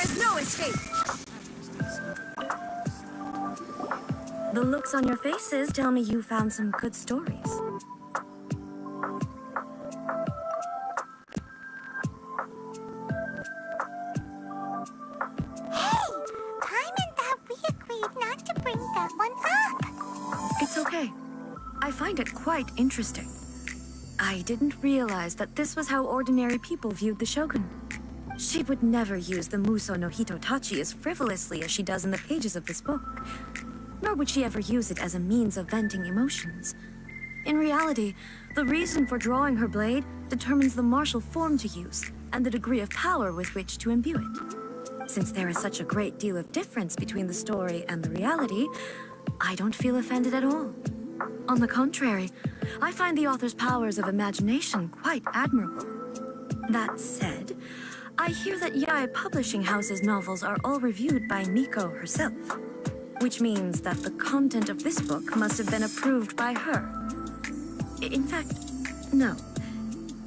is no escape! The looks on your faces tell me you found some good stories. It's okay. I find it quite interesting. I didn't realize that this was how ordinary people viewed the Shogun. She would never use the Muso no Hitotachi as frivolously as she does in the pages of this book. Nor would she ever use it as a means of venting emotions. In reality, the reason for drawing her blade determines the martial form to use and the degree of power with which to imbue it. Since there is such a great deal of difference between the story and the reality, I don't feel offended at all. On the contrary, I find the author's powers of imagination quite admirable. That said, I hear that Yae Publishing House's novels are all reviewed by Miko herself, which means that the content of this book must have been approved by her. In fact, no.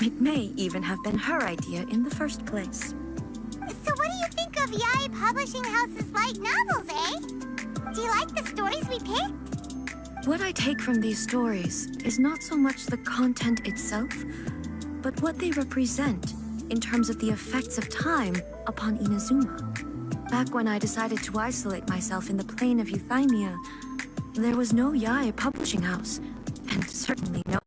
It may even have been her idea in the first place. So what do you think of Yae Publishing House's light novels, eh? Do you like the stories we picked? What I take from these stories is not so much the content itself, but what they represent in terms of the effects of time upon Inazuma. Back when I decided to isolate myself in the plane of Euthymia, there was no Yae Publishing House, and certainly no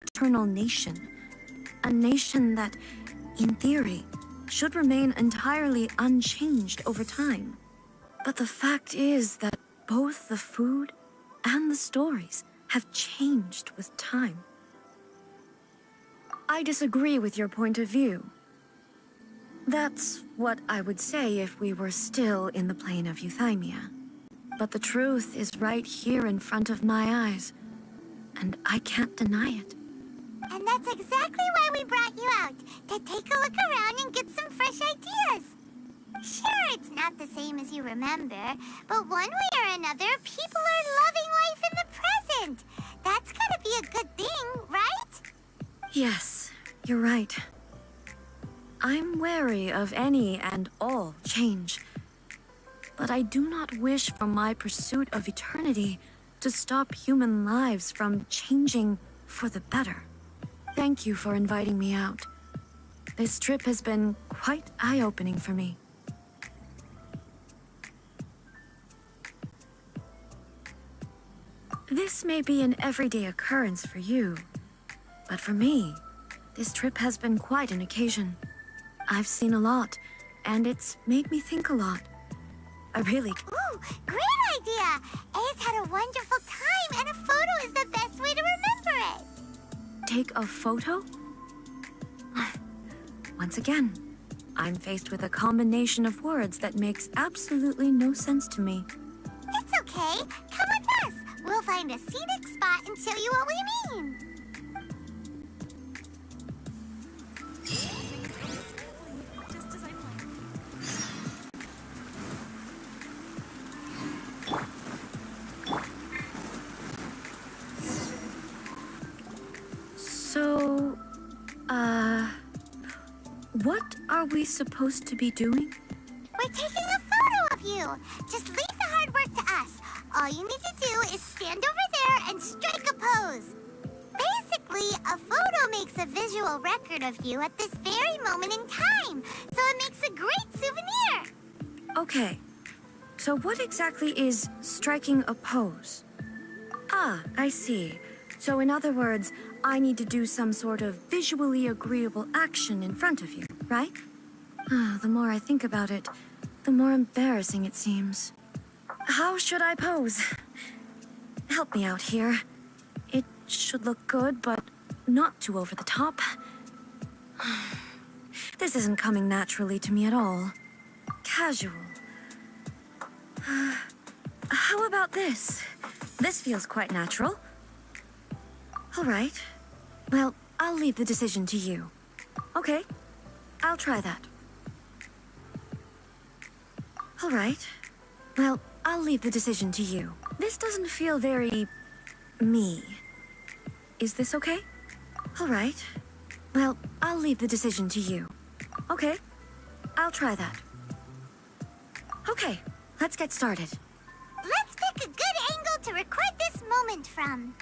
eternal nation. A nation that, in theory, should remain entirely unchanged over time. But the fact is that both the food and the stories have changed with time. I disagree with your point of view. That's what I would say if we were still in the plane of Euthymia. But the truth is right here in front of my eyes, and I can't deny it. And that's exactly why we brought you out, to take a look around and get some fresh ideas. Sure, it's not the same as you remember, but one way or another, people are loving life in the present. That's gotta be a good thing, right? Yes, you're right. I'm wary of any and all change. But I do not wish for my pursuit of eternity to stop human lives from changing for the better. Thank you for inviting me out. This trip has been quite eye-opening for me. This may be an everyday occurrence for you, but for me, this trip has been quite an occasion. I've seen a lot, and it's made me think a lot. Ooh, great idea! A's had a wonderful time, and a photo is the best way to remember it. Take a photo? Once again, I'm faced with a combination of words that makes absolutely no sense to me. It's okay. Come with us. We'll find a scenic spot and show you what we mean. So, what are we supposed to be doing? We're taking a photo of you. Just leave the hard work to us. All you need to do is stand over there and strike a pose. Basically, a photo makes a visual record of you at this very moment in time, so it makes a great souvenir. Okay, so what exactly is striking a pose? Ah, I see. So in other words, I need to do some sort of visually agreeable action in front of you, right? The more I think about it, the more embarrassing it seems. How should I pose? Help me out here. It should look good, but not too over the top. This isn't coming naturally to me at all. Casual. How about this? This feels quite natural. All right. Well, I'll leave the decision to you. Okay, I'll try that. All right. Well, I'll leave the decision to you. This doesn't feel very... me. Is this okay? All right. Well, I'll leave the decision to you. Okay, I'll try that. Okay, let's get started. Let's pick a good angle to record this moment from.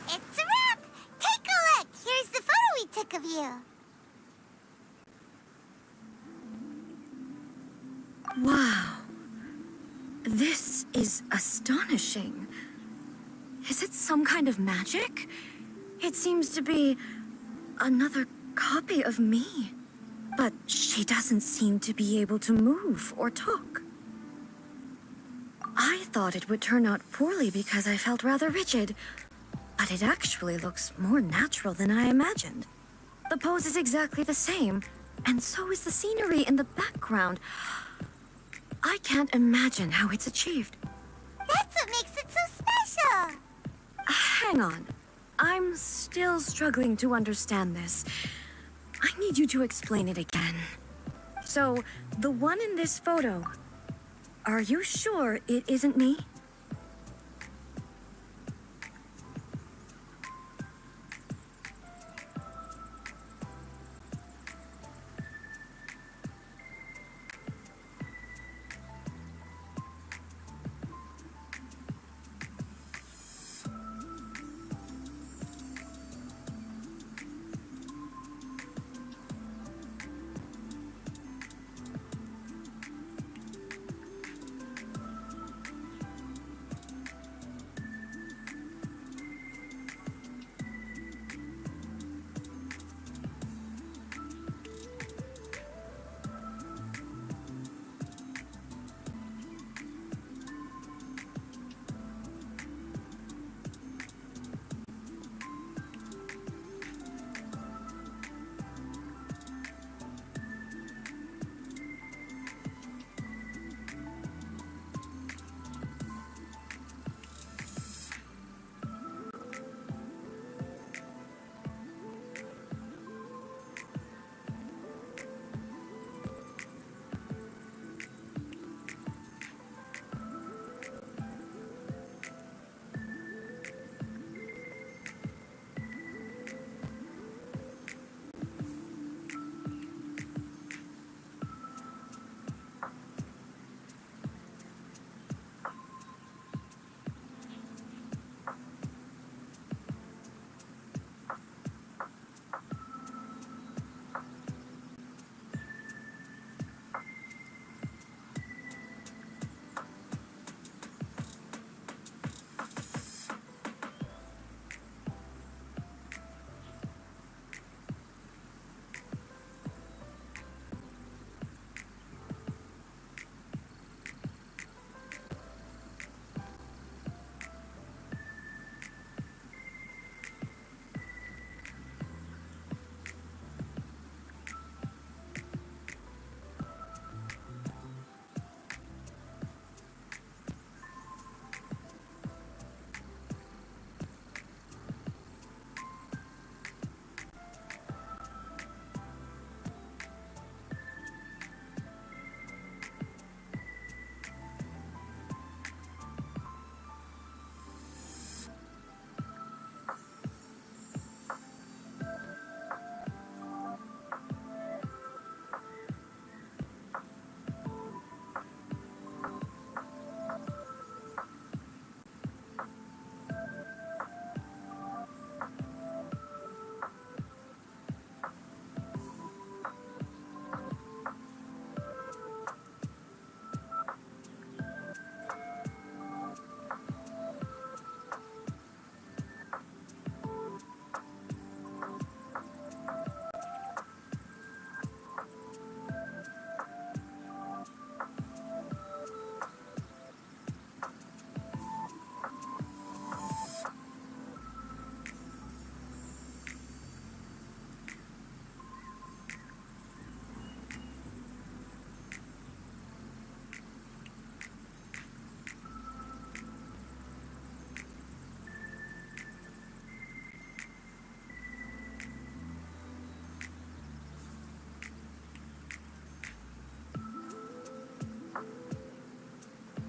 It's a wrap! Take a look! Here's the photo we took of you. Wow. This is astonishing. Is it some kind of magic? It seems to be another copy of me. But she doesn't seem to be able to move or talk. I thought it would turn out poorly because I felt rather rigid, but it actually looks more natural than I imagined. The pose is exactly the same, and so is the scenery in the background. I can't imagine how it's achieved. That's what makes it so special! Hang on. I'm still struggling to understand this. I need you to explain it again. So, the one in this photo, are you sure it isn't me?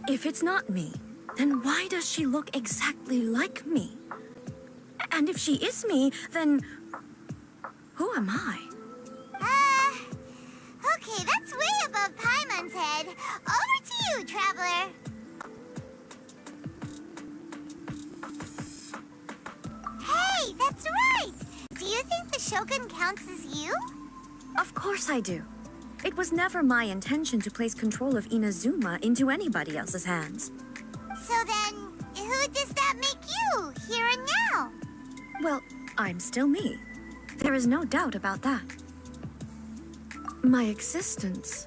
If it's not me, then why does she look exactly like me? And if she is me, then who am I? Okay, that's way above Paimon's head. Over to you, Traveler. Hey, that's right! Do you think the Shogun counts as you? Of course I do. It was never my intention to place control of Inazuma into anybody else's hands. So then, who does that make you, here and now? Well, I'm still me. There is no doubt about that. My existence...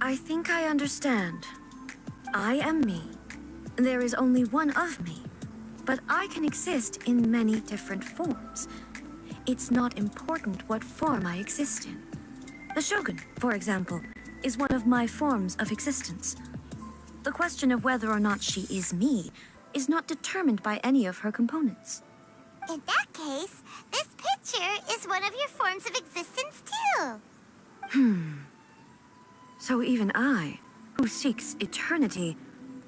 I think I understand. I am me. There is only one of me, but I can exist in many different forms. It's not important what form I exist in. The Shogun, for example, is one of my forms of existence. The question of whether or not she is me is not determined by any of her components. In that case, this picture is one of your forms of existence too. So even I, who seeks eternity,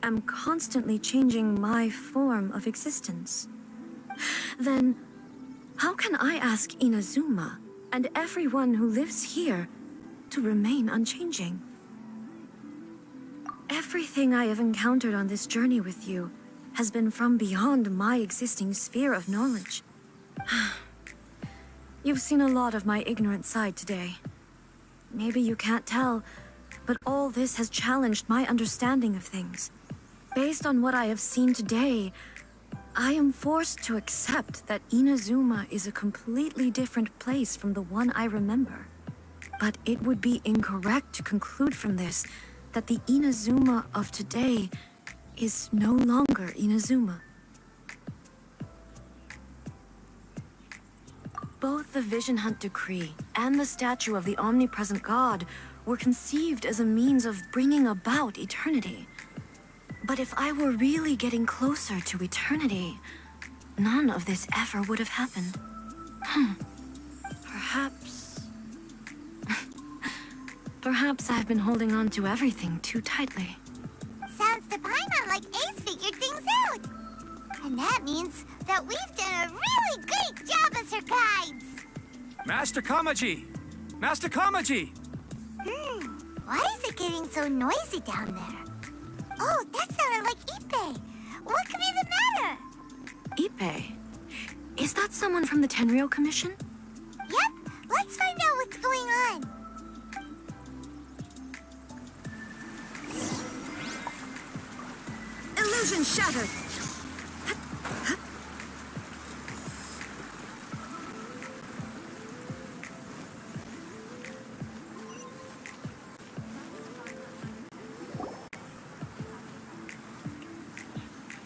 am constantly changing my form of existence. Then, how can I ask Inazuma and everyone who lives here to remain unchanging? Everything I have encountered on this journey with you has been from beyond my existing sphere of knowledge. You've seen a lot of my ignorant side today. Maybe you can't tell, but all this has challenged my understanding of things. Based on what I have seen today, I am forced to accept that Inazuma is a completely different place from the one I remember. But it would be incorrect to conclude from this that the Inazuma of today is no longer Inazuma. Both the Vision Hunt Decree and the statue of the Omnipresent God were conceived as a means of bringing about eternity. But if I were really getting closer to eternity, none of this ever would have happened. Perhaps... Perhaps I've been holding on to everything too tightly. Sounds to Paimon like Ace figured things out. And that means that we've done a really great job as her guides. Master Kamaji! Master Kamaji! Why is it getting so noisy down there? Oh, that sounded like Ippei. What could be the matter? Ippei? Is that someone from the Tenryou Commission? Yep, let's find out what's going on. Illusion shattered!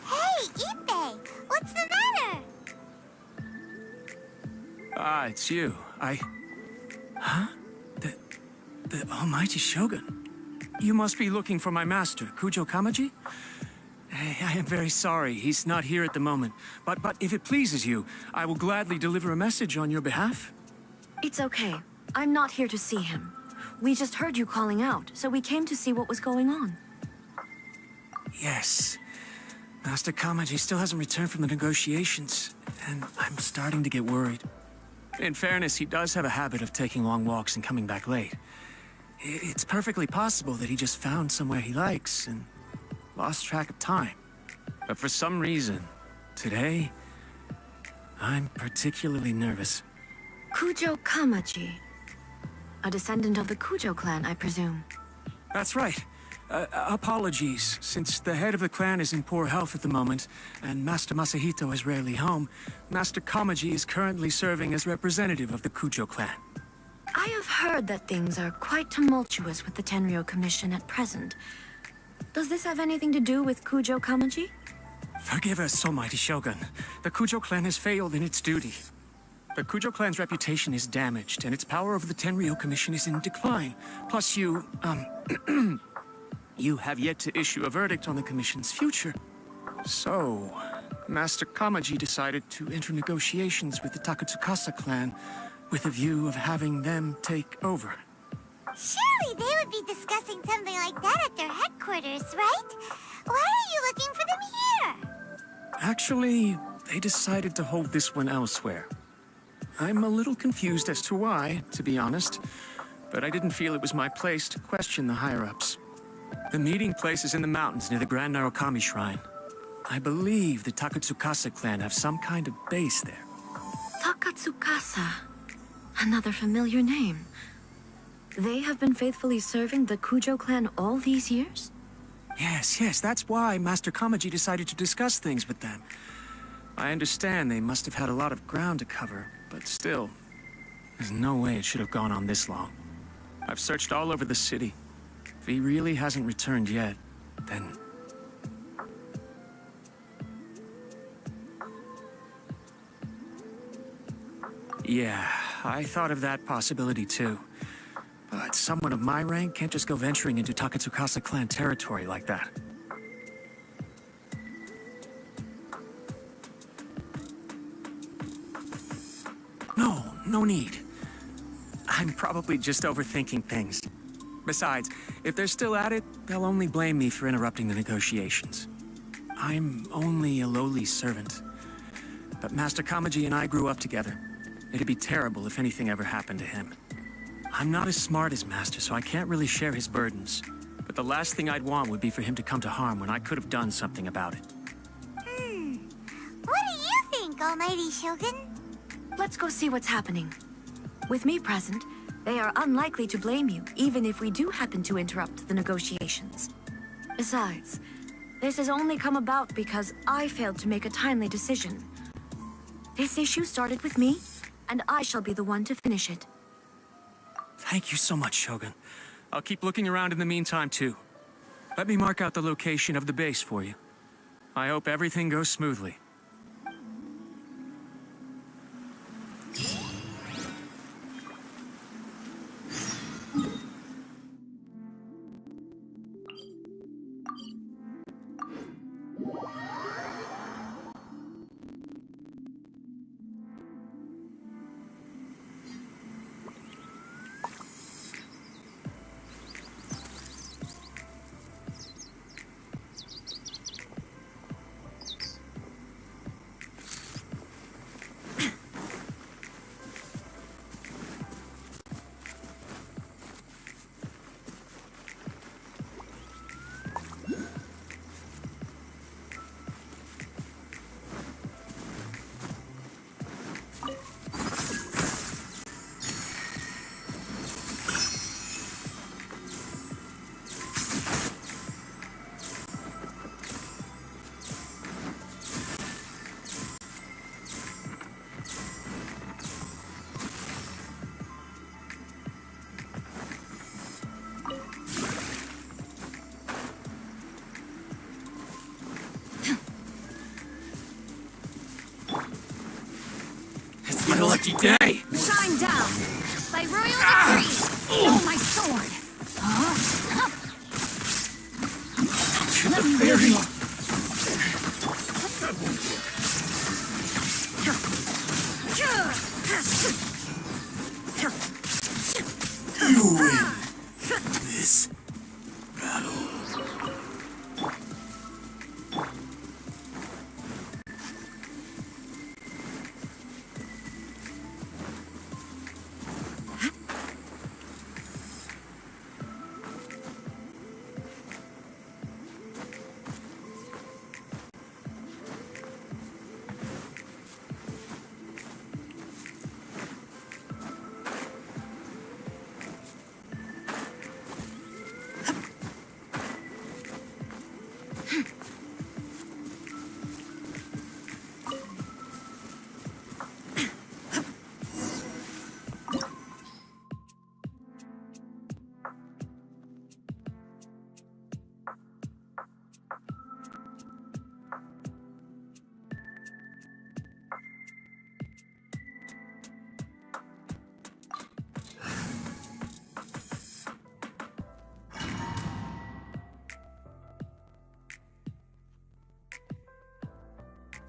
Hey, Ippei, what's the matter? Ah, it's you. Huh? The almighty Shogun. You must be looking for my master, Kujo Kamaji? I am very sorry, he's not here at the moment. But if it pleases you, I will gladly deliver a message on your behalf. It's okay. I'm not here to see him. We just heard you calling out, so we came to see what was going on. Yes. Master Kamaji still hasn't returned from the negotiations, and I'm starting to get worried. In fairness, he does have a habit of taking long walks and coming back late. It's perfectly possible that he just found somewhere he likes and lost track of time. But for some reason, today, I'm particularly nervous. Kujo Kamaji. A descendant of the Kujo clan, I presume. That's right. Apologies, since the head of the clan is in poor health at the moment, and Master Masahito is rarely home, Master Kamaji is currently serving as representative of the Kujo clan. I have heard that things are quite tumultuous with the Tenryou Commission at present. Does this have anything to do with Kujo Kamaji? Forgive us, almighty Shogun. The Kujo clan has failed in its duty. The Kujo clan's reputation is damaged, and its power over the Tenryou Commission is in decline. Plus you, you have yet to issue a verdict on the Commission's future. So, Master Kamaji decided to enter negotiations with the Takatsukasa clan with a view of having them take over. Surely they would be discussing something like that at their headquarters, right? Why are you looking for them here? Actually, they decided to hold this one elsewhere. I'm a little confused as to why, to be honest, but I didn't feel it was my place to question the higher-ups. The meeting place is in the mountains near the Grand Narukami Shrine. I believe the Takatsukasa clan have some kind of base there. Takatsukasa. Another familiar name. They have been faithfully serving the Kujo clan all these years? Yes, that's why Master Kamaji decided to discuss things with them. I understand they must have had a lot of ground to cover, but still, there's no way it should have gone on this long. I've searched all over the city. If he really hasn't returned yet, then... Yeah, I thought of that possibility too. But someone of my rank can't just go venturing into Takatsukasa clan territory like that. No need. I'm probably just overthinking things. Besides, if they're still at it, they'll only blame me for interrupting the negotiations. I'm only a lowly servant. But Master Kamaji and I grew up together. It'd be terrible if anything ever happened to him. I'm not as smart as Master, so I can't really share his burdens. But the last thing I'd want would be for him to come to harm when I could have done something about it. What do you think, Almighty Shogun? Let's go see what's happening. With me present, they are unlikely to blame you, even if we do happen to interrupt the negotiations. Besides, this has only come about because I failed to make a timely decision. This issue started with me, and I shall be the one to finish it. Thank you so much, Shogun. I'll keep looking around in the meantime, too. Let me mark out the location of the base for you. I hope everything goes smoothly. It's my lucky day! Shine down! By royal decree! Oh, my sword! To the fairy! You win this battle.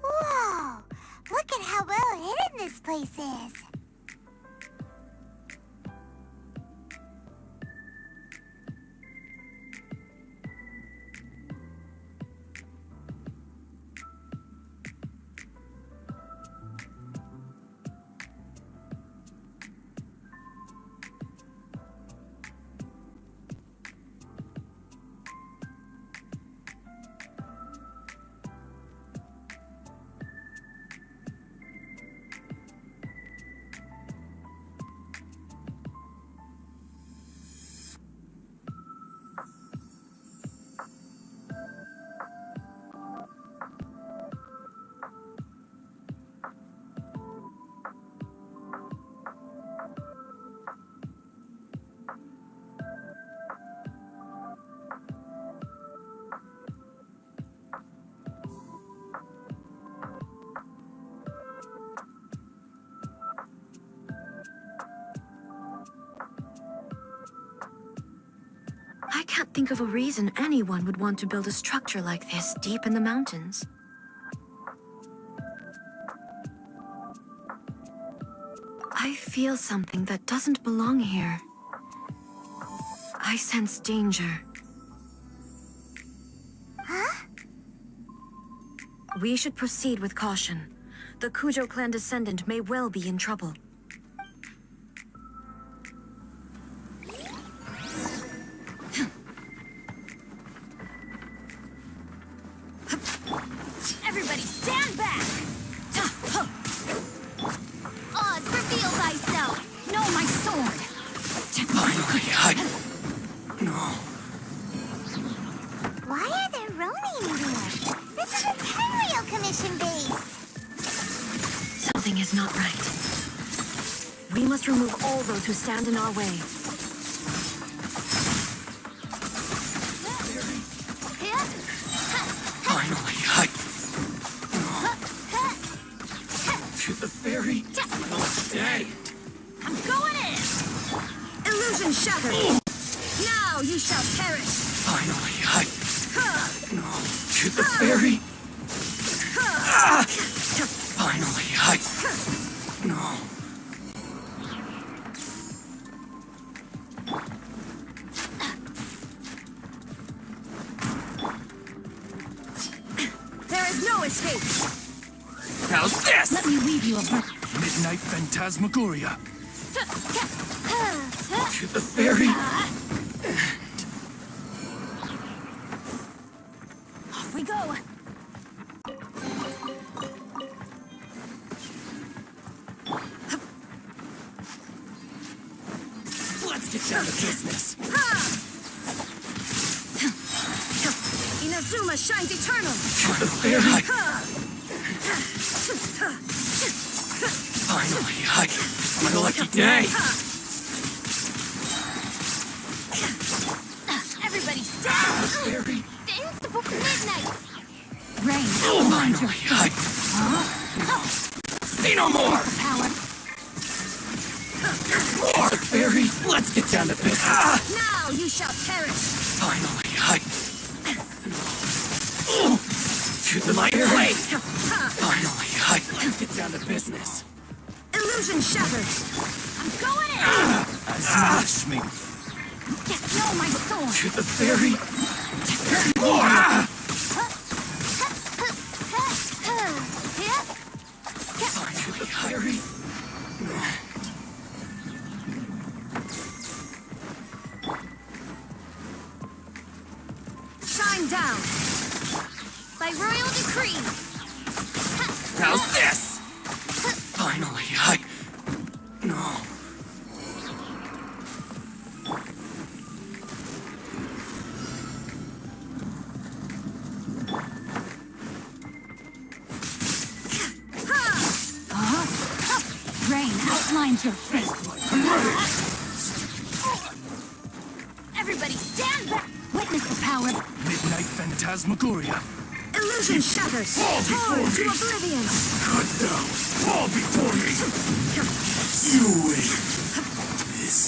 Whoa! Look at how well hidden this place is. think of a reason anyone would want to build a structure like this deep in the mountains. I feel something that doesn't belong here. I sense danger. Huh? We should proceed with caution. The Kujo clan descendant may well be in trouble. Everybody stand back! Oz, reveal thyself! No, my sword! Finally, No. Why are there Ronin here? This is a Tenryou Commission base! Something is not right. We must remove all those who stand in our way. Finally, To the very day. I'm going in! Illusion shattered! Now you shall perish! Finally, No. To the very... Finally, No. There is no escape! How's this? Let me weave you a Midnight Phantasmagoria. To the very... Off we go! Let's get down to business. Inazuma shines eternal! To the very... Finally, my lucky day. Everybody stand! Very... The Instabook Midnight! Rain, Finally, See no more! power. There's more! Very... Let's get down to business. Now you shall perish! Finally, To the light blade! Finally, let's get down to business. Illusion shattered! I'm going in! Smash me! No, my sword! To the very... More! Finally, hurry. Shine down! By royal decree! How's this? Finally, No. Rain outlines your fate. Everybody stand back! Witness the power. Midnight Phantasmagoria. Illusion shattered! Fall to oblivion! Good now. Fall before me. You win this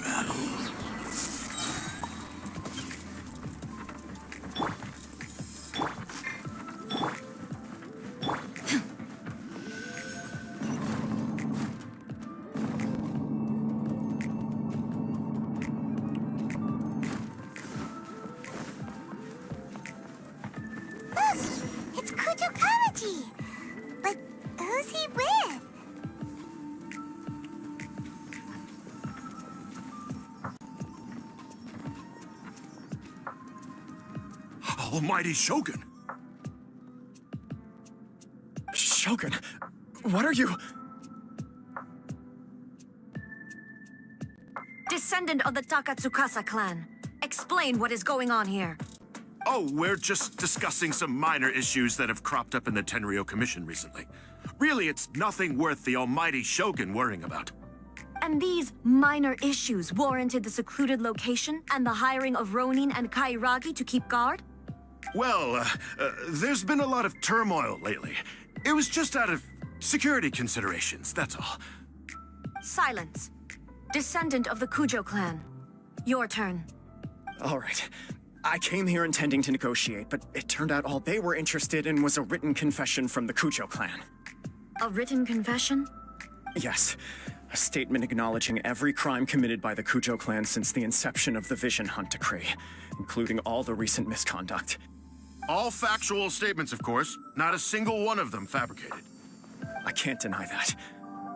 battle. It's Kujo Kamaji! But who's he with? Almighty Shogun! Shogun, what are you? Descendant of the Takatsukasa clan. Explain what is going on here. Oh, we're just discussing some minor issues that have cropped up in the Tenryou Commission recently. Really, it's nothing worth the almighty Shogun worrying about. And these minor issues warranted the secluded location and the hiring of Ronin and Kairagi to keep guard? Well, there's been a lot of turmoil lately. It was just out of security considerations, that's all. Silence. Descendant of the Kujo clan. Your turn. All right. I came here intending to negotiate, but it turned out all they were interested in was a written confession from the Kujo clan. A written confession? Yes. A statement acknowledging every crime committed by the Kujo clan since the inception of the Vision Hunt Decree, including all the recent misconduct. All factual statements, of course. Not a single one of them fabricated. I can't deny that.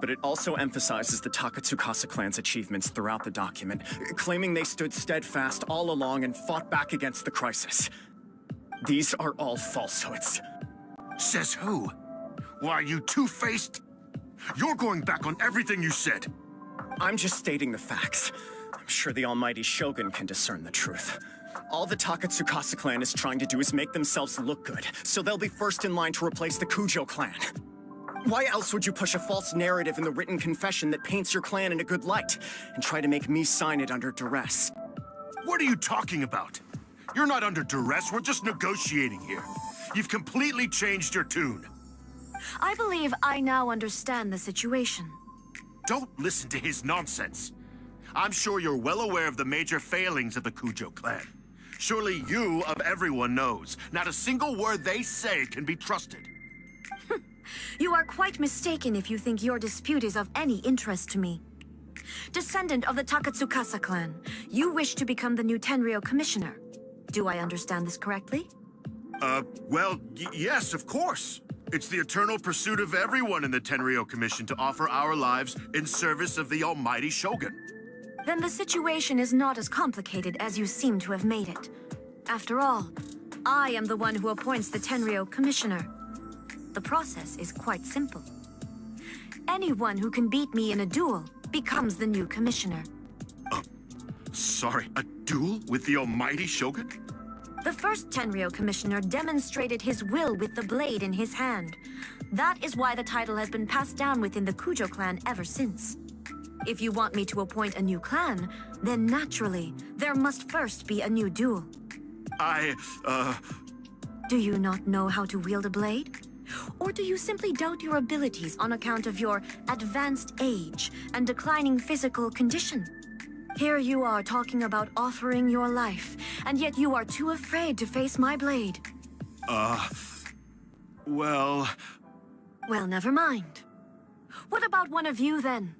But it also emphasizes the Takatsukasa clan's achievements throughout the document, claiming they stood steadfast all along and fought back against the crisis. These are all falsehoods. Says who? Why, you two-faced? You're going back on everything you said. I'm just stating the facts. I'm sure the almighty Shogun can discern the truth. All the Takatsukasa clan is trying to do is make themselves look good, so they'll be first in line to replace the Kujo clan. Why else would you push a false narrative in the written confession that paints your clan in a good light, and try to make me sign it under duress? What are you talking about? You're not under duress, we're just negotiating here. You've completely changed your tune. I believe I now understand the situation. Don't listen to his nonsense. I'm sure you're well aware of the major failings of the Kujo clan. Surely you, of everyone, knows. Not a single word they say can be trusted. You are quite mistaken if you think your dispute is of any interest to me. Descendant of the Takatsukasa clan, you wish to become the new Tenryou commissioner. Do I understand this correctly? Well, yes, of course. It's the eternal pursuit of everyone in the Tenryou Commission to offer our lives in service of the almighty Shogun. Then the situation is not as complicated as you seem to have made it. After all, I am the one who appoints the Tenryou commissioner. The process is quite simple. Anyone who can beat me in a duel becomes the new commissioner. Sorry, a duel with the almighty Shogun? The first Tenryou commissioner demonstrated his will with the blade in his hand. That is why the title has been passed down within the Kujo clan ever since. If you want me to appoint a new clan, then naturally, there must first be a new duel. Do you not know how to wield a blade? Or do you simply doubt your abilities on account of your advanced age and declining physical condition? Here you are talking about offering your life, and yet you are too afraid to face my blade. Well, never mind. What about one of you, then?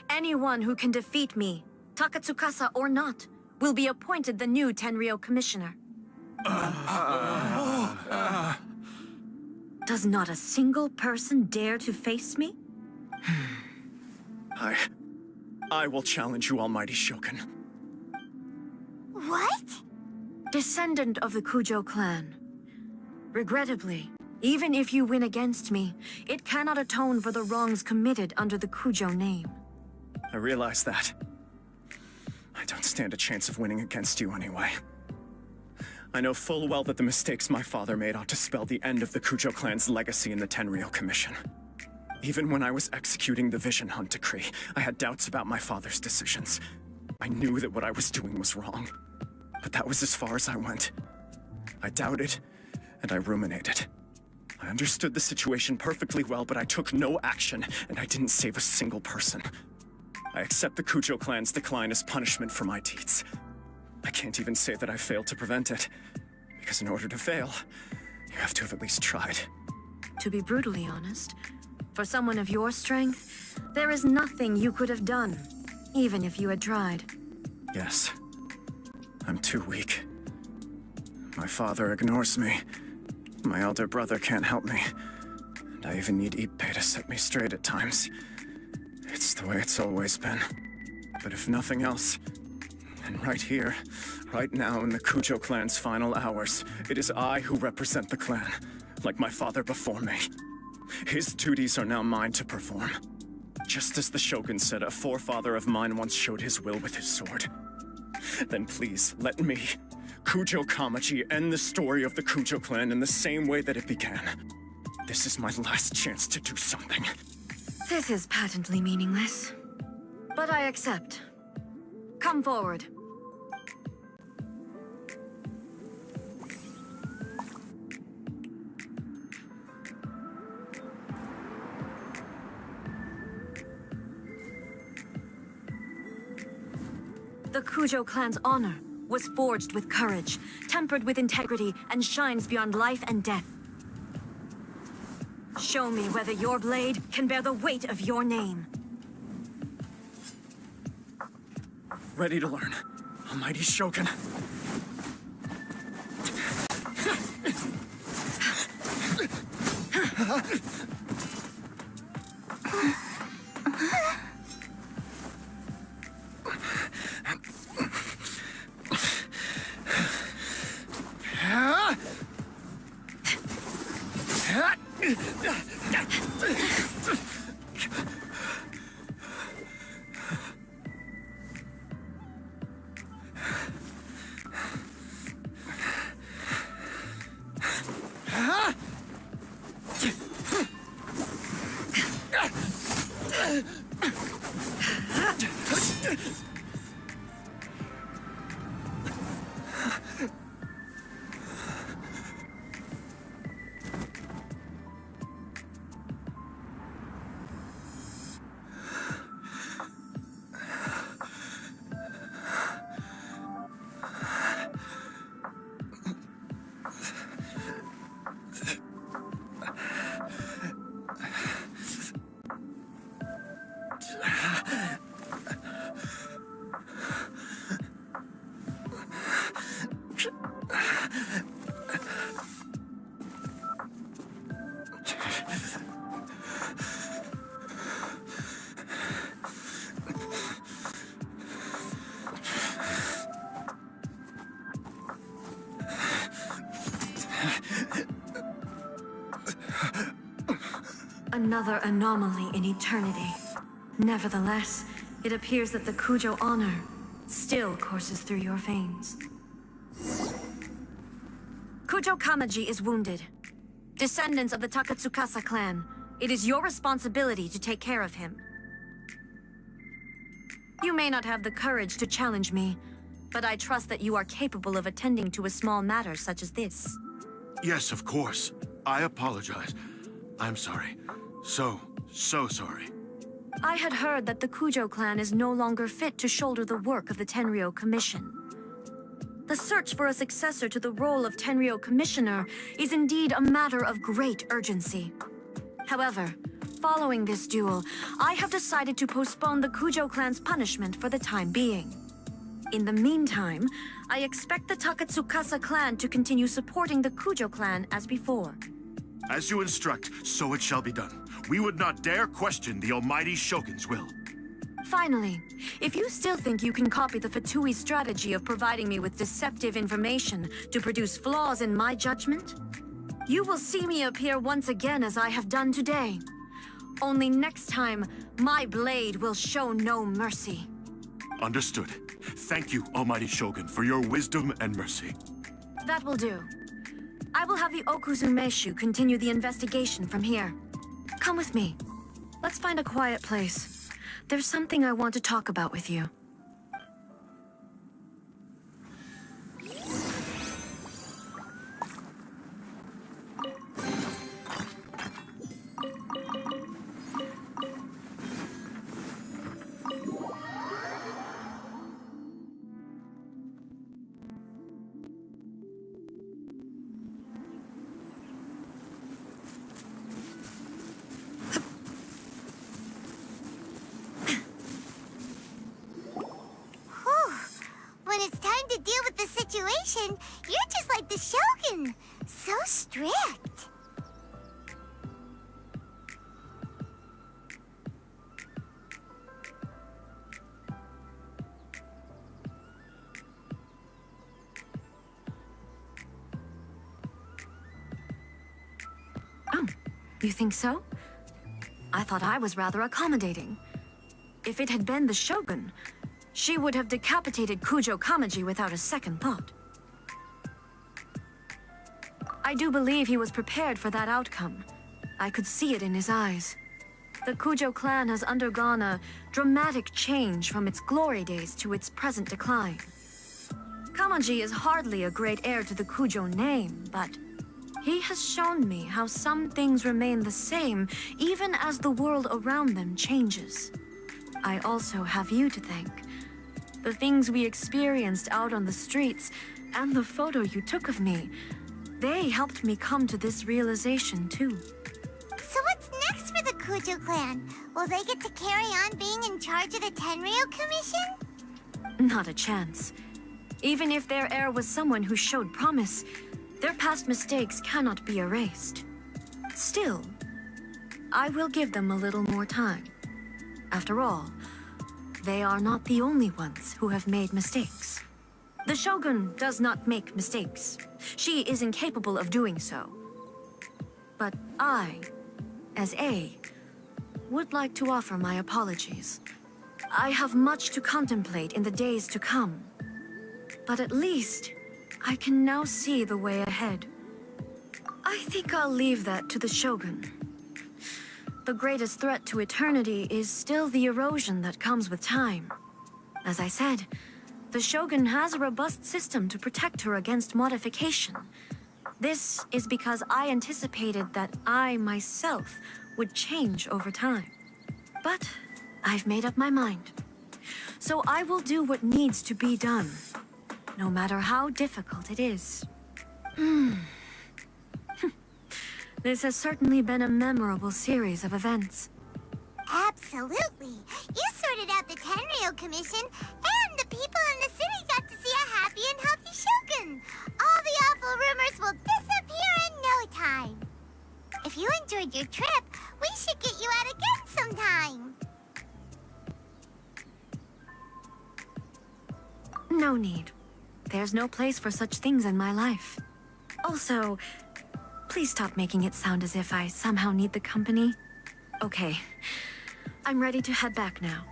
Anyone who can defeat me, Takatsukasa or not, will be appointed the new Tenryou commissioner. Does not a single person dare to face me? I will challenge you, almighty Shogun. What? Descendant of the Kujo clan. Regrettably, even if you win against me, it cannot atone for the wrongs committed under the Kujo name. I realize that. I don't stand a chance of winning against you anyway. I know full well that the mistakes my father made ought to spell the end of the Kujo clan's legacy in the Tenryou Commission. Even when I was executing the Vision Hunt Decree, I had doubts about my father's decisions. I knew that what I was doing was wrong. But that was as far as I went. I doubted, and I ruminated. I understood the situation perfectly well, but I took no action, and I didn't save a single person. I accept the Kujo clan's decline as punishment for my deeds. I can't even say that I failed to prevent it, because in order to fail, you have to have at least tried. To be brutally honest, for someone of your strength, there is nothing you could have done, even if you had tried. Yes. I'm too weak. My father ignores me. My elder brother can't help me. And I even need Ippei to set me straight at times. It's the way it's always been. But if nothing else, then right here, right now in the Kujo clan's final hours, it is I who represent the clan, like my father before me. His duties are now mine to perform. Just as the Shogun said, a forefather of mine once showed his will with his sword. Then please, let me, Kujo Kamaji, end the story of the Kujo clan in the same way that it began. This is my last chance to do something. This is patently meaningless. But I accept. Come forward. The Kujo clan's honor was forged with courage, tempered with integrity, and shines beyond life and death. Show me whether your blade can bear the weight of your name. Ready to learn. Almighty Shogun. Another anomaly in eternity. Nevertheless, it appears that the Kujo honor still courses through your veins. Kujo Kamaji is wounded. Descendants of the Takatsukasa clan, it is your responsibility to take care of him. You may not have the courage to challenge me, but I trust that you are capable of attending to a small matter such as this. Yes, of course. I apologize. I'm sorry. So sorry. I had heard that the Kujo clan is no longer fit to shoulder the work of the Tenryou Commission. The search for a successor to the role of Tenryou Commissioner is indeed a matter of great urgency. However, following this duel, I have decided to postpone the Kujo clan's punishment for the time being. In the meantime, I expect the Takatsukasa clan to continue supporting the Kujo clan as before. As you instruct, so it shall be done. We would not dare question the Almighty Shogun's will. Finally, if you still think you can copy the Fatui strategy of providing me with deceptive information to produce flaws in my judgment, you will see me appear once again as I have done today. Only next time, my blade will show no mercy. Understood. Thank you, Almighty Shogun, for your wisdom and mercy. That will do. I will have the Okuzumeshu continue the investigation from here. Come with me. Let's find a quiet place. There's something I want to talk about with you. When it's time to deal with the situation, you're just like the Shogun. So strict. Oh, you think so? I thought I was rather accommodating. If it had been the Shogun, she would have decapitated Kujo Kamaji without a second thought. I do believe he was prepared for that outcome. I could see it in his eyes. The Kujo clan has undergone a dramatic change from its glory days to its present decline. Kamaji is hardly a great heir to the Kujo name, but he has shown me how some things remain the same even as the world around them changes. I also have you to thank. The things we experienced out on the streets, and the photo you took of me, they helped me come to this realization too. So what's next for the Kujo clan? Will they get to carry on being in charge of the Tenryo Commission? Not a chance. Even if their heir was someone who showed promise, their past mistakes cannot be erased. Still, I will give them a little more time. After all, they are not the only ones who have made mistakes. The Shogun does not make mistakes. She is incapable of doing so. But I, as A, would like to offer my apologies. I have much to contemplate in the days to come. But at least, I can now see the way ahead. I think I'll leave that to the Shogun. The greatest threat to eternity is still the erosion that comes with time. As I said, the Shogun has a robust system to protect her against modification. This is because I anticipated that I myself would change over time. But I've made up my mind. So I will do what needs to be done, no matter how difficult it is. This has certainly been a memorable series of events. Absolutely. You sorted out the Tenryo Commission, and the people in the city got to see a happy and healthy Shogun. All the awful rumors will disappear in no time. If you enjoyed your trip, we should get you out again sometime. No need. There's no place for such things in my life. Also, please stop making it sound as if I somehow need the company. Okay, I'm ready to head back now.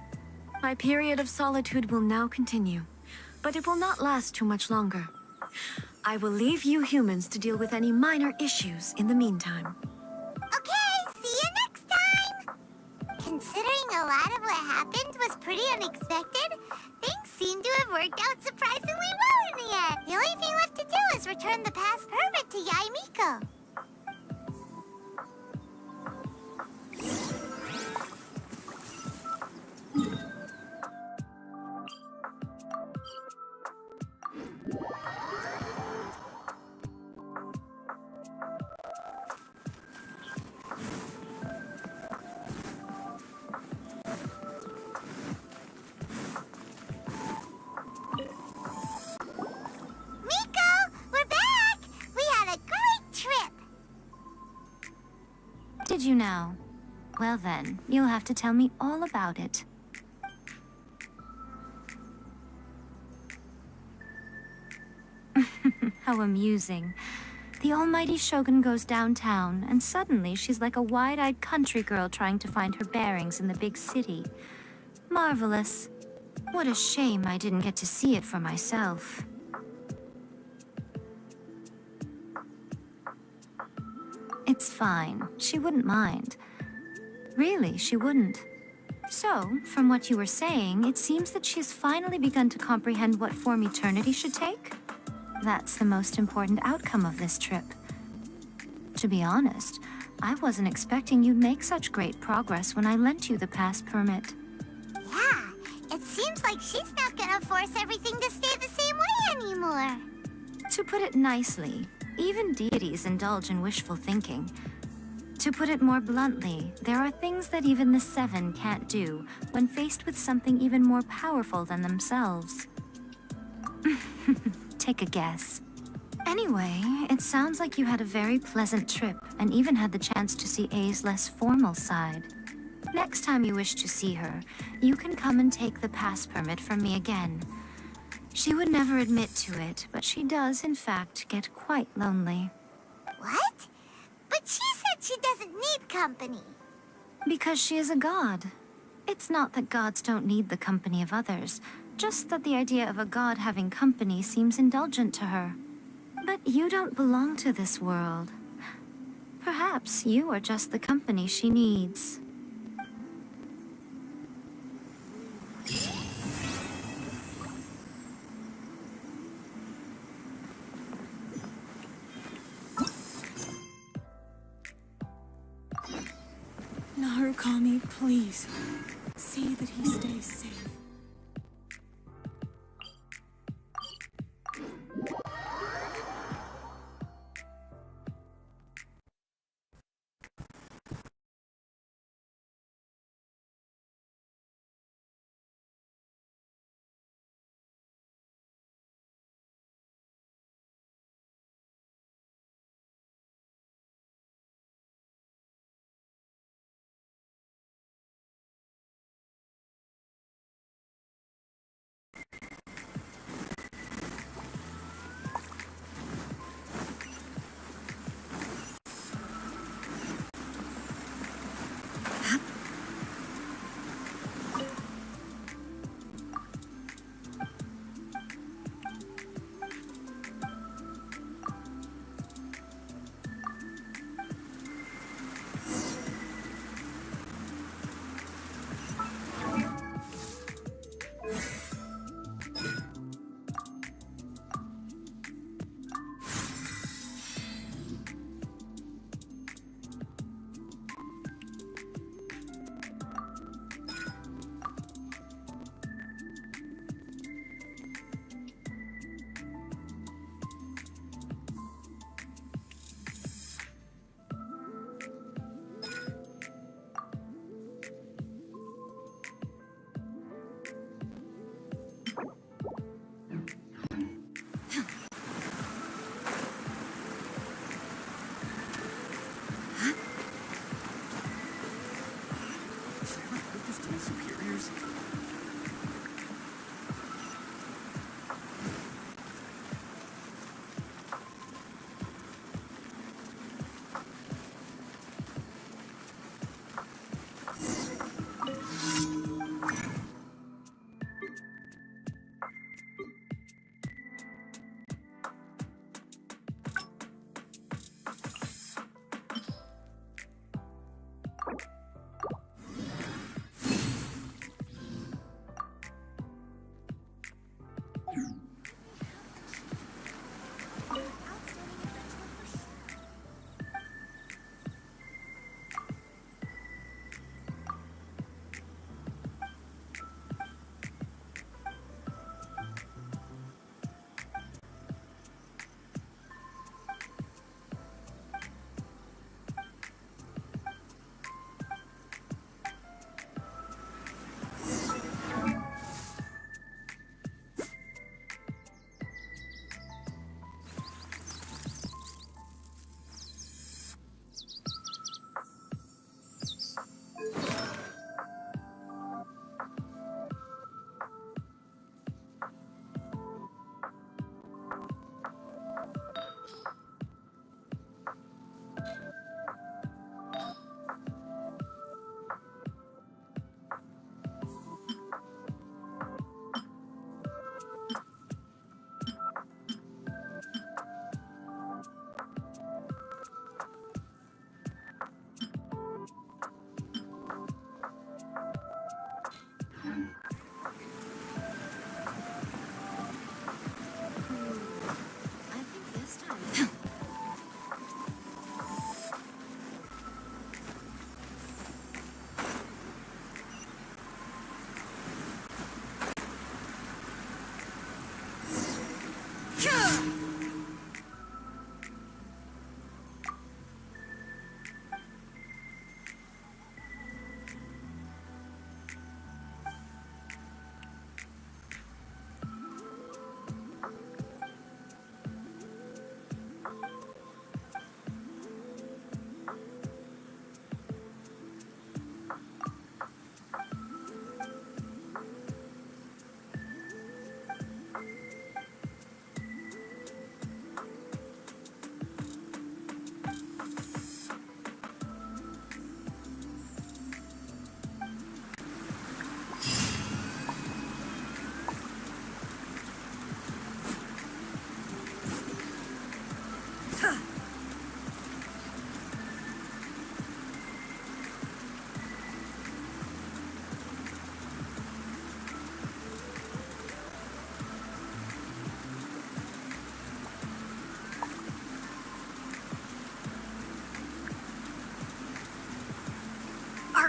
My period of solitude will now continue, but it will not last too much longer. I will leave you humans to deal with any minor issues in the meantime. Okay, see you next time! Considering a lot of what happened was pretty unexpected, things seem to have worked out surprisingly well in the end. The only thing left to do is return the pass permit to Yaimiko. Did you know? Well then, you'll have to tell me all about it. How amusing. The almighty Shogun goes downtown, and suddenly she's like a wide-eyed country girl trying to find her bearings in the big city. Marvelous. What a shame I didn't get to see it for myself. It's fine. She wouldn't mind. Really, she wouldn't. So, from what you were saying, it seems that she has finally begun to comprehend what form eternity should take? That's the most important outcome of this trip. To be honest, I wasn't expecting you'd make such great progress when I lent you the pass permit. Yeah, it seems like she's not gonna force everything to stay the same way anymore. To put it nicely, even deities indulge in wishful thinking. To put it more bluntly, there are things that even the Seven can't do when faced with something even more powerful than themselves. Take a guess. Anyway, it sounds like you had a very pleasant trip and even had the chance to see A's less formal side. Next time you wish to see her, you can come and take the pass permit from me again. She would never admit to it, but she does, in fact, get quite lonely. What? But she said she doesn't need company. Because she is a god. It's not that gods don't need the company of others, just that the idea of a god having company seems indulgent to her. But you don't belong to this world. Perhaps you are just the company she needs. Narukami, please. See that he stays safe.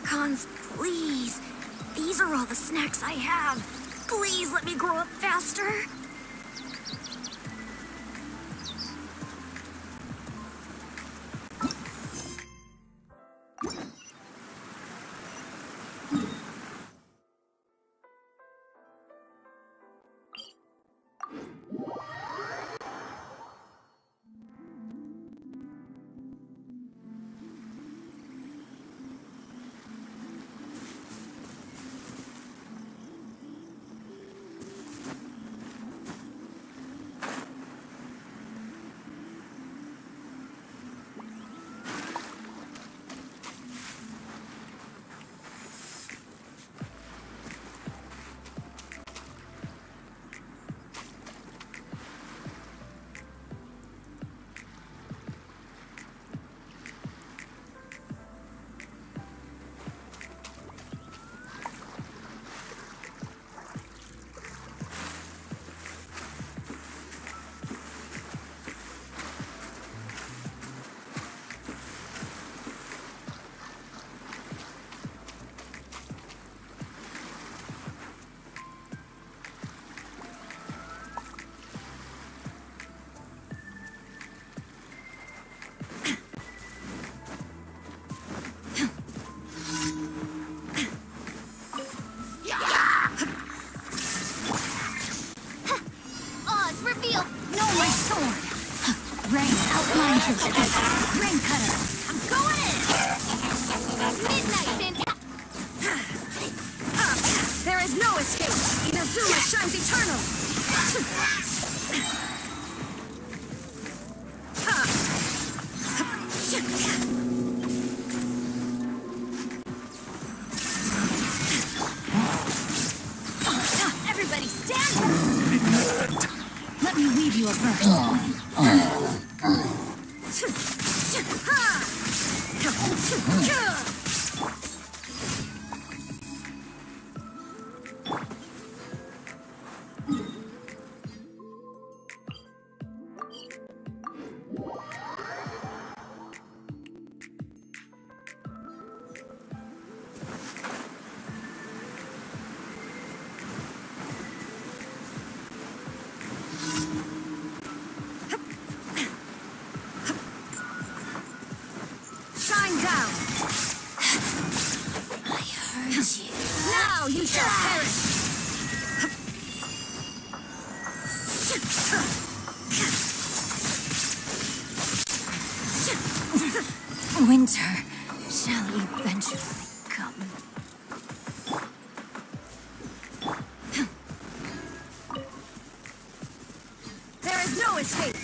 icons, please. These are all the snacks I have. Please let me grow up faster. Ring cutter. I'm going in. Midnight There is no escape. Inazuma shines eternal. Everybody stand. Let me weave you a verse. Shine down. I heard you. Now you shall perish. Winter shall eventually come. There is no escape.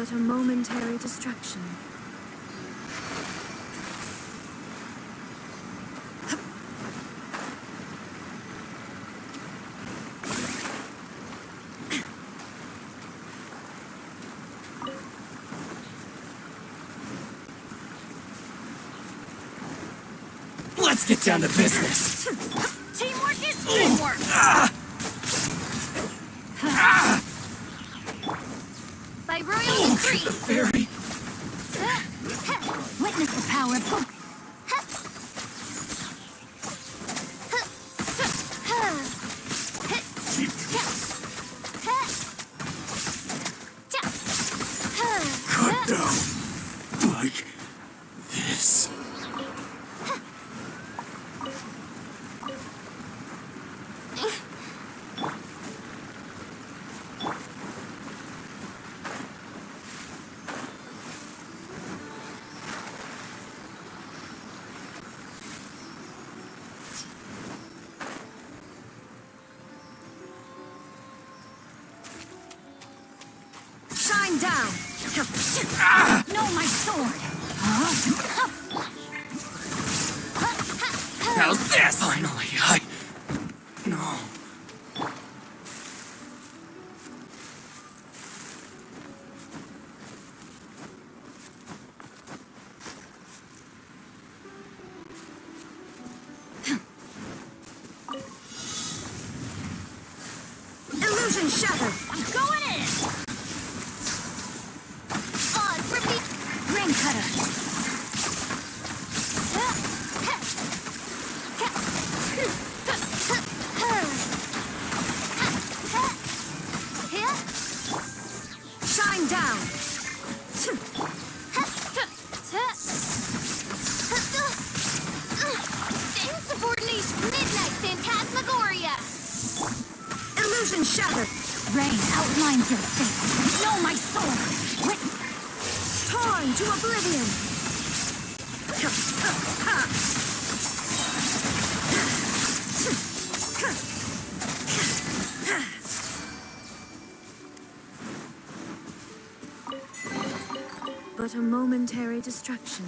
but a momentary distraction. Let's get down to business. Teamwork is teamwork! By royal decree! The fairy. Witness the power of God. Cut down. Like this. Shine down! No, my sword. How's this? Finally, No. Illusion shattered! I'm going in. Repeat. Ring cutter. Shine down! Insubordination. Midnight Phantasmagoria. Illusion shattered! Rain outlines your fate. No, my sword. Torn to oblivion! But a momentary distraction.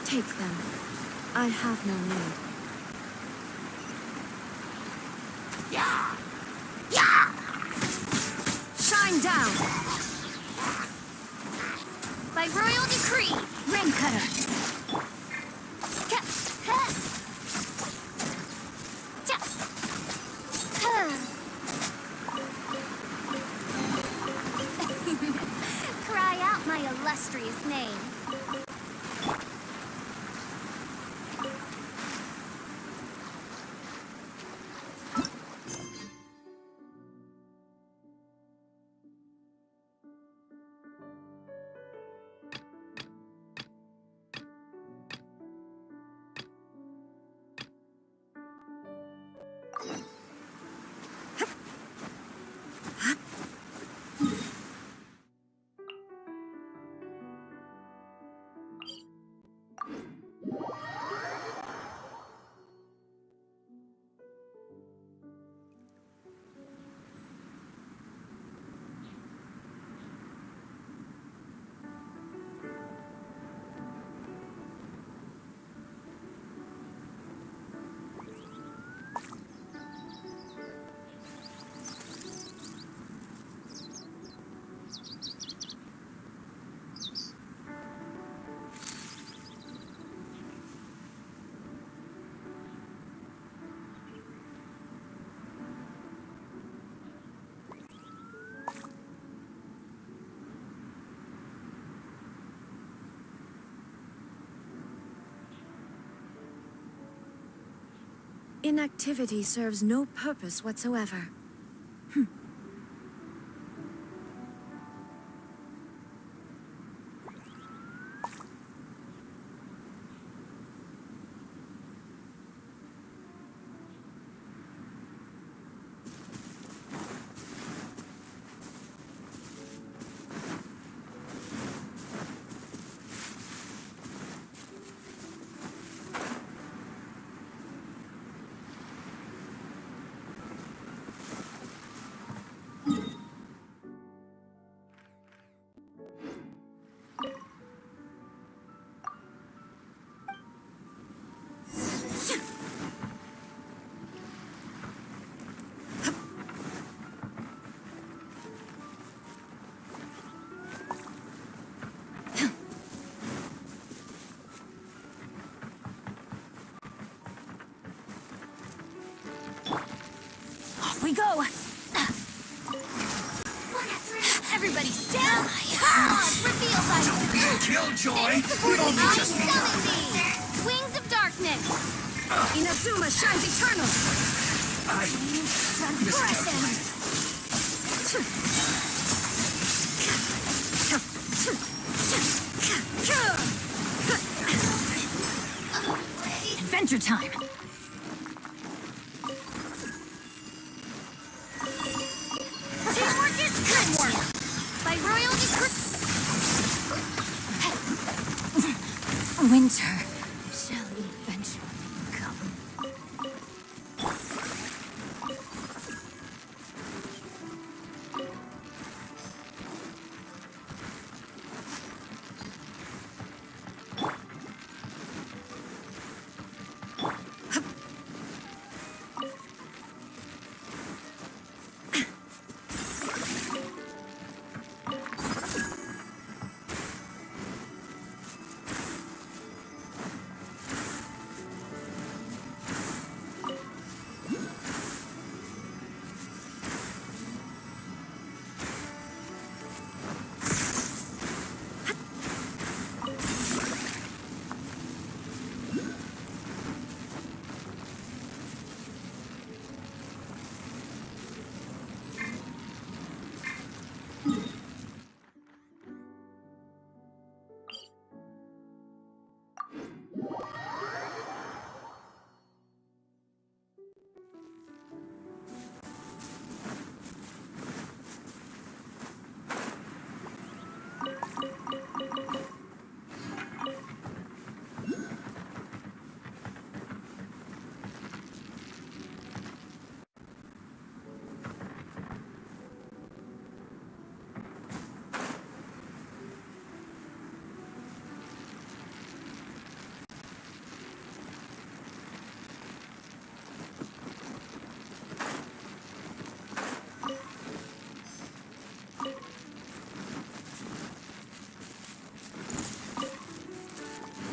Take them. I have no need. Shine down! By royal decree. Ring cutter. Cry out my illustrious name. Inactivity serves no purpose whatsoever. We go! Everybody stand! Reveal by Killjoy! supporting Only just begun. Wings of Darkness! Inazuma shines eternal! Transgression! Adventure time! Teamwork is good work! By royal decree... Winter shall eventually come.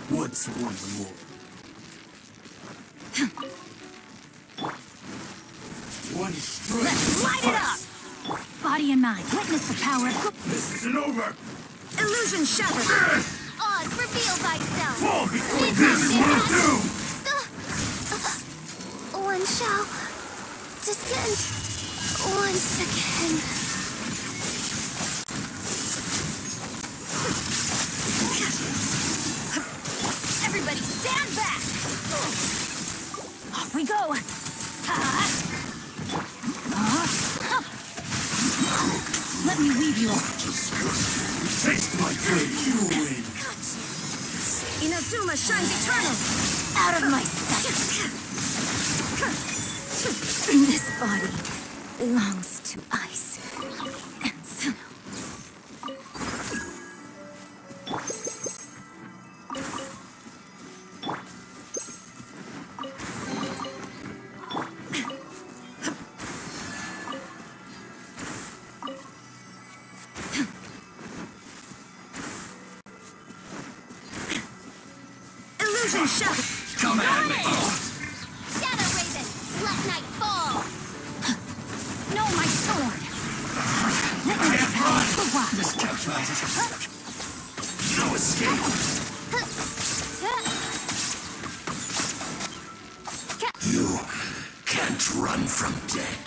What's one more? One strike. Let's light it up! Body and mind, witness the power of... This isn't over. Illusion shattered! Oz, reveal thyself! Fall before this will do. One shall descend once again. Everybody stand back! Off we go! Let me weave you off. Taste my blade, you win. Inazuma shines eternal! Out of my sight! This body belongs to ice and snow. Illusion shattered! Come at me. Shadow Raven, let night fall! No, my sword! Let me Can't power run. the wild! Miscalculated. No escape. You run from death.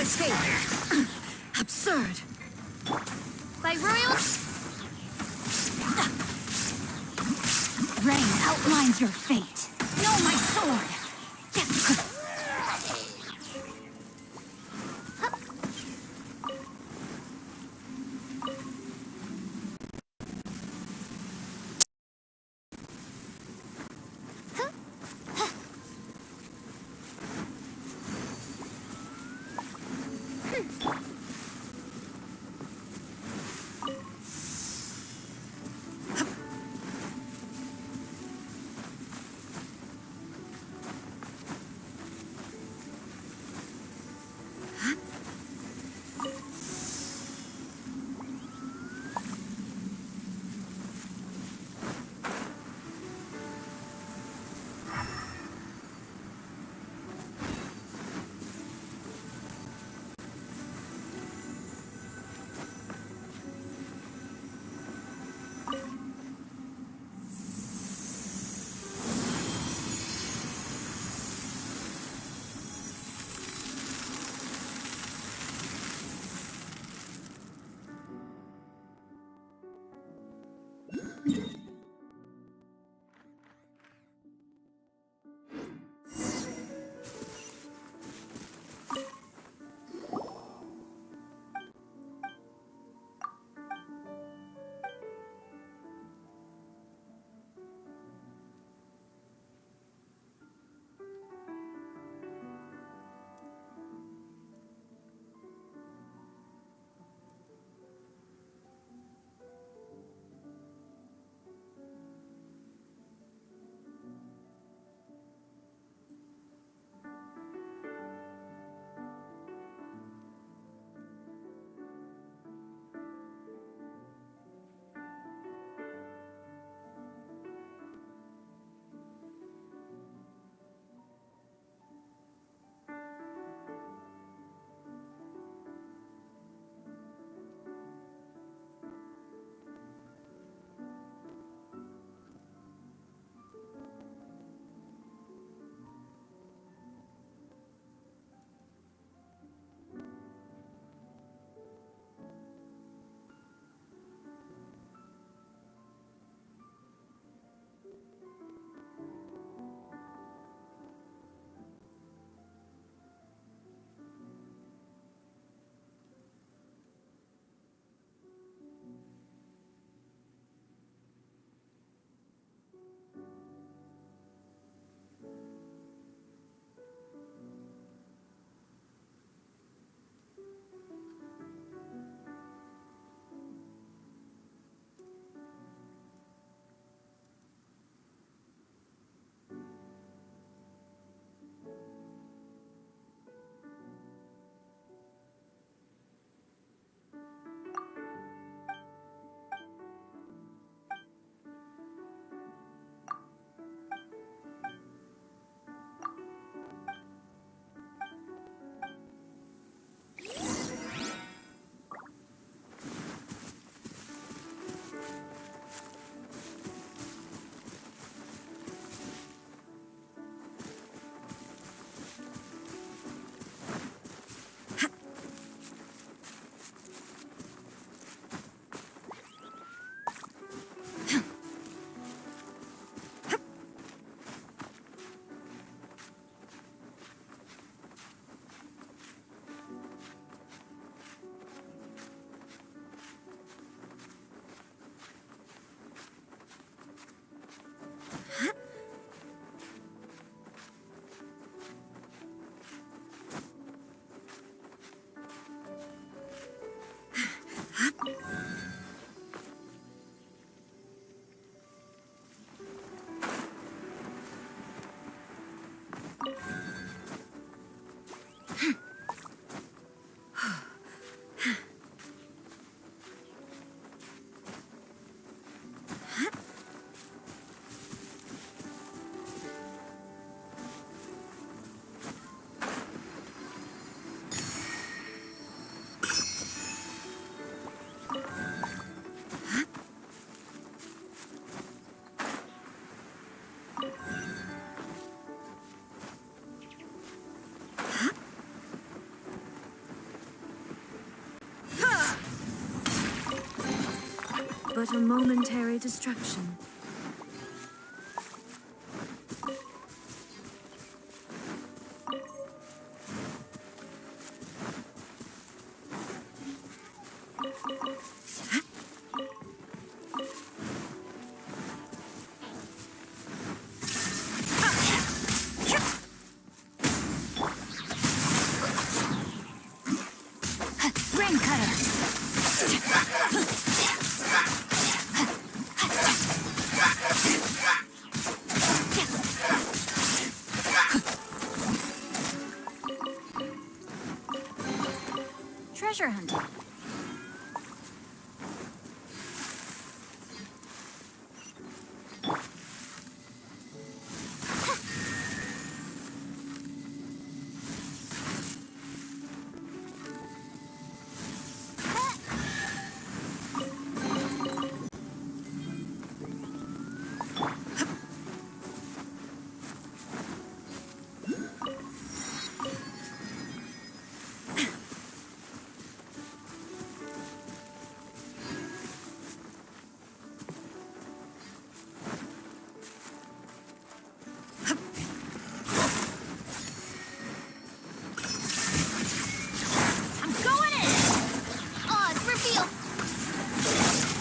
escape. Absurd. By royals, rain outlines your fate. Know my sword. but a momentary distraction. Rain cutter. Treasure hunting.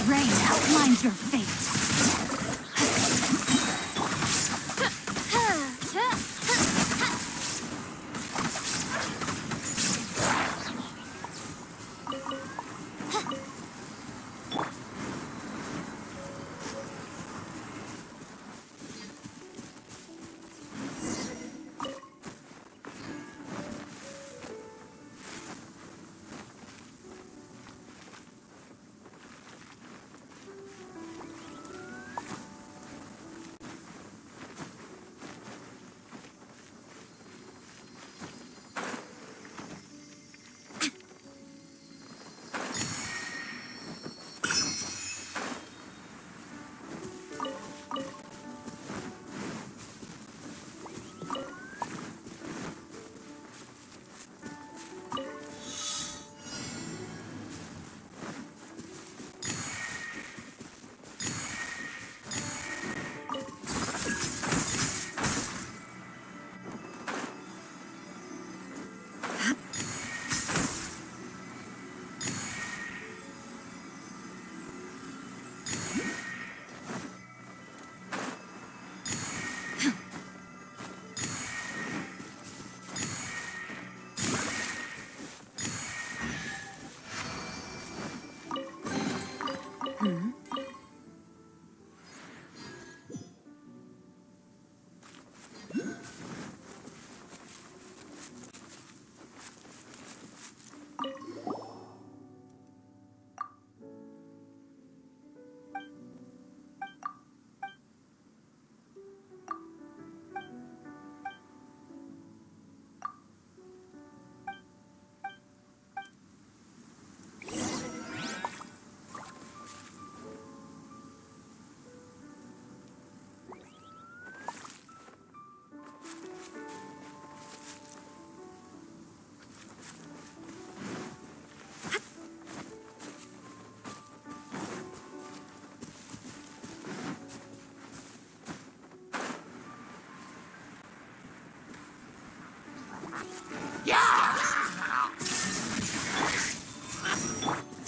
Rain outlines your fate.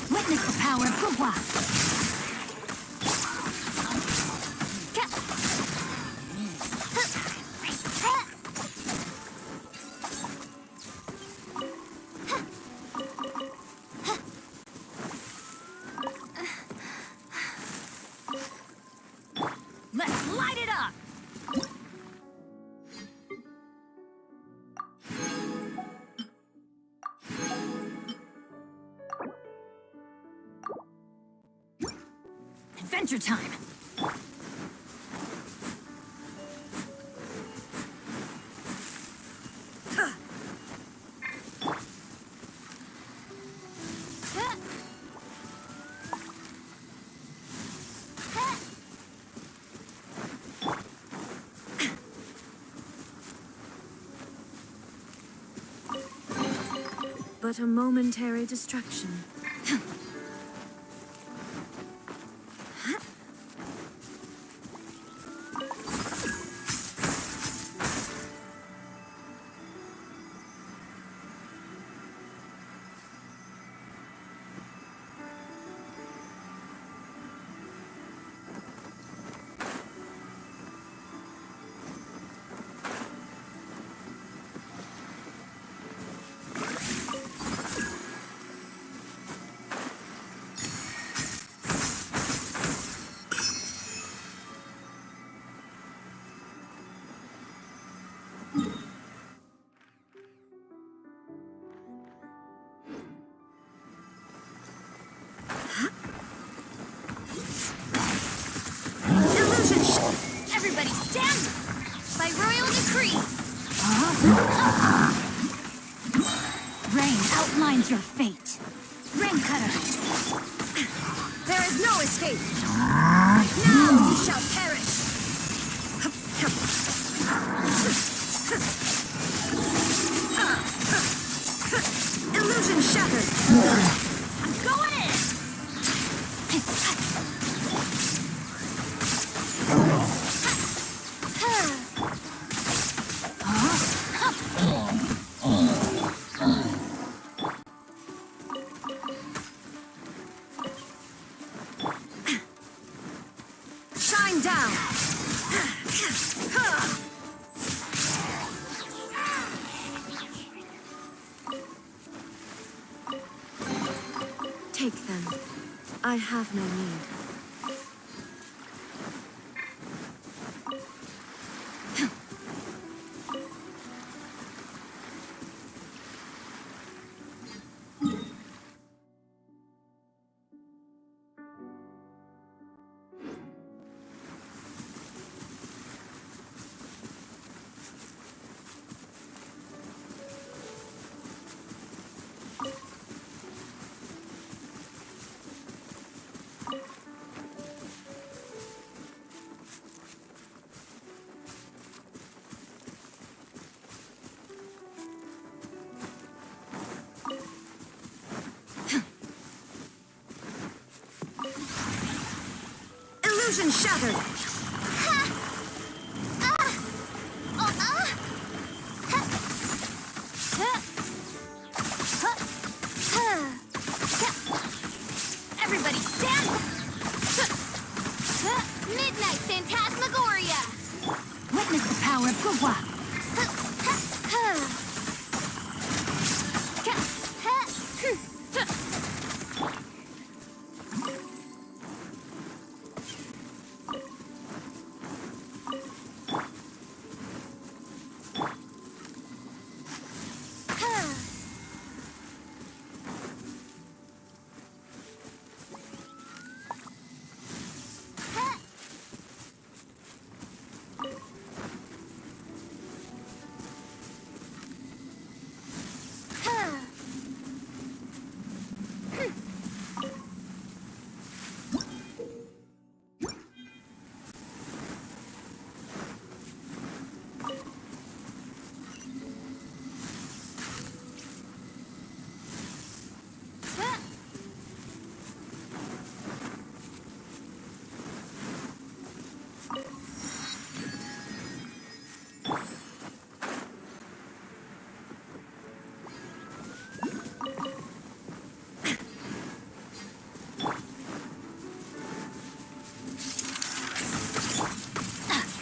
Witness the power of Gugwa. Let's light it up! Adventure time! But a momentary distraction. Illusion Everybody stand! By royal decree! Rain outlines your fate. Rain cutter! There is no escape. Now you shall perish. Illusion shattered. I'm going in! Shine down. Take them. I have no need. Illusion shattered. Everybody stand! Midnight Phantasmagoria! Witness the power of Gurwa!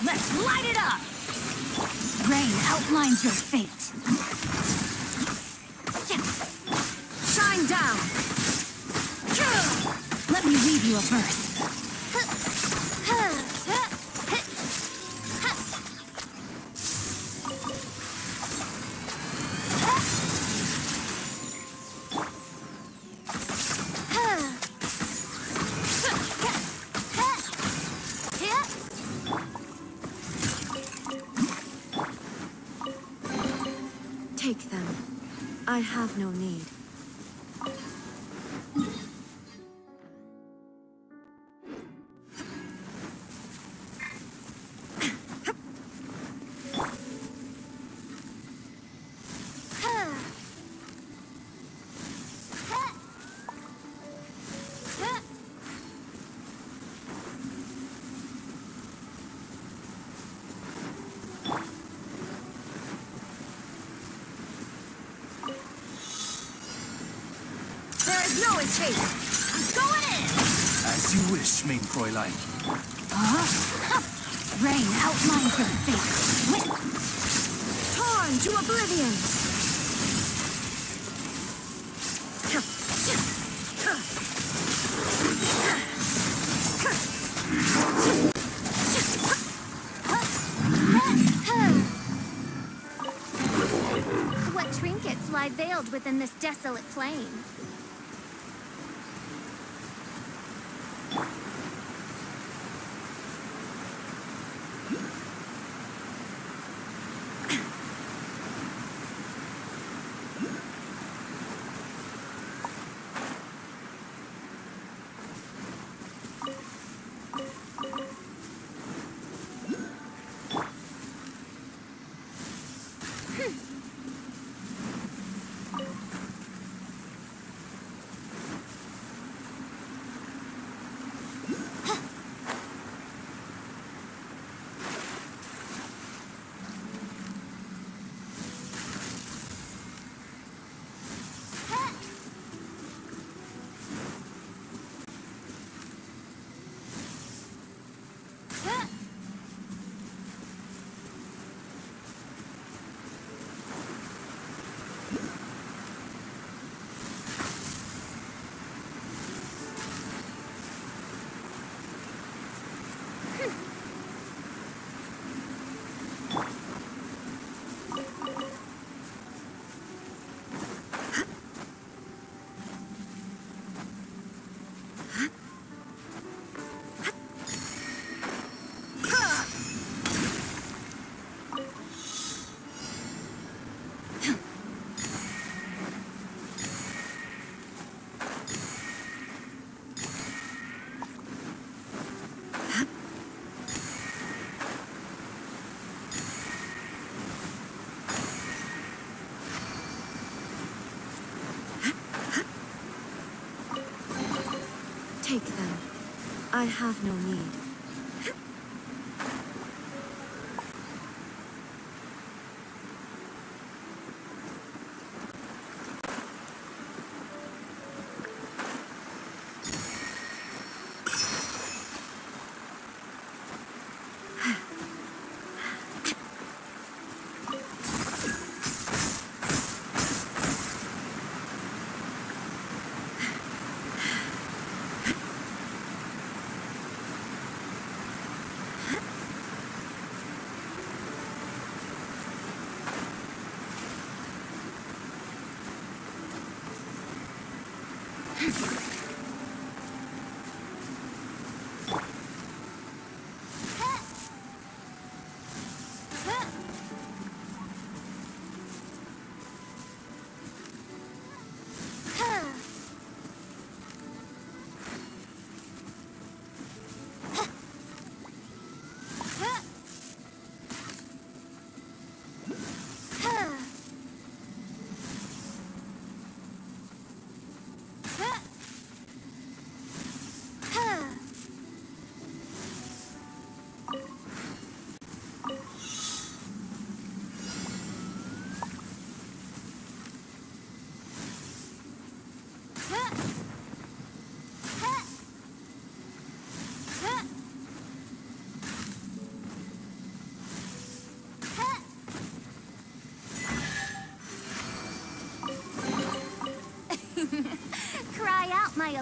Let's light it up! Rain outlines your fate. Shine down. Let me read you a verse. Take them. I have no need. No escape. I'm going in! As you wish, mein Fräulein. Rain outlines your fate. Torn to oblivion. What trinkets lie veiled within this desolate plain? Take them. I have no need. Cry out, my